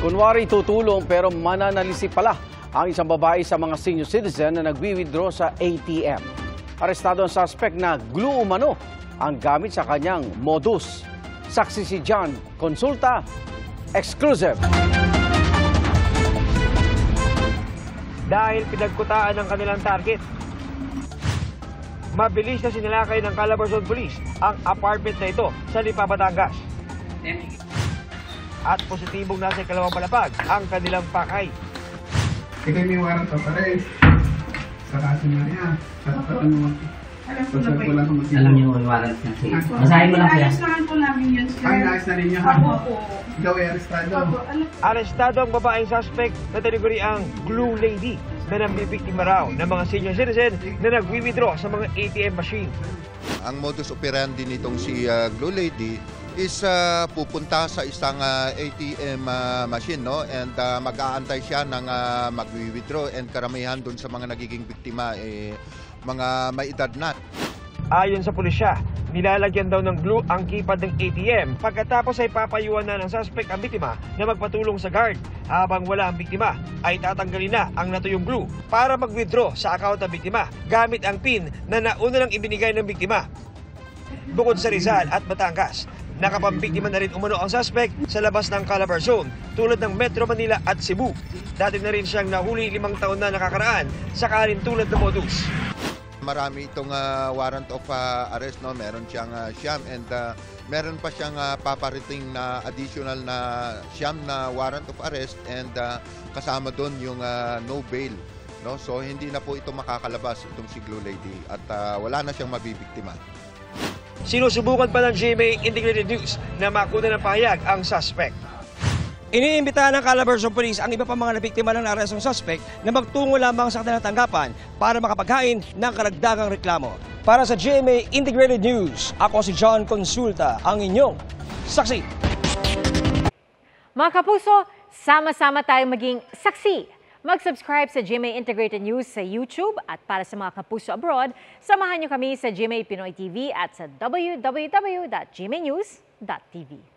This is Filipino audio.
Kunwari tutulong pero mananalisi pala ang isang babae sa mga senior citizen na nagwi-withdraw sa ATM. Arestado ang suspect na glue umano ang gamit sa kanyang modus. Saksi si John Consulta, exclusive. Dahil pinagkutaan ng kanilang target, mabilis na sinilakay ng Calabarzon Police ang apartment na ito sa Lipa, Batangas. At positibong nasa ikalawang palapag ang kanilang pakay. Ikaw may warrant of arrest. Sa kaso na niya. Karapatan mo. Alam niyo yung warrant na siya. Basahin mo lang kaya. Ayos naman po namin yun, sir. Ay, naayos na ninyo. Opo. Ikaw ay arestado. Arestado ang babaeng suspect na tinaguriang Glue Lady na nambibiktima raw ng mga senior citizen na nagwi-withdraw sa mga ATM machine. Ang modus operandi nitong si Glue Lady is pupunta sa isang ATM machine, no? And mag-aantay siya ng mag-withdraw, and karamihan doon sa mga nagiging biktima mga may edad na. Ayon sa pulisya, nilalagyan daw ng glue ang keypad ng ATM pagkatapos ay papayuan na ng suspect ang biktima na magpatulong sa guard. Habang wala ang biktima, ay tatanggalin na ang natuyong glue para mag-withdraw sa account ng biktima gamit ang PIN na nauna lang ibinigay ng biktima. Bukod sa Rizal at Batangas, nakapambiktima na rin umano ang suspect sa labas ng Calabarzon tulad ng Metro Manila at Cebu. Dati na rin siyang nahuli 5 taon na nakakaraan sa tulad ng modus. Marami itong warrant of arrest, no? Meron siyang siyam, and meron pa siyang paparating na additional na siyam na warrant of arrest, and kasama doon yung no bail, no? So hindi na po ito makakalabas itong si Glue Lady at wala na siyang mabibiktima. Sinusubukan pa ng GMA Integrated News na makuna ng pahayag ang suspect. Iniimbitahan ng Calabarzon Police ang iba pang mga nabiktima ng arestong suspect na magtungo lamang sa kanilang tanggapan para makapaghain ng karagdagang reklamo. Para sa GMA Integrated News, ako si John Consulta, ang inyong saksi. Mga kapuso, sama-sama tayong maging saksi. Mag-subscribe sa GMA Integrated News sa YouTube, at para sa mga kapuso abroad, samahan niyo kami sa GMA Pinoy TV at sa www.gmanews.tv.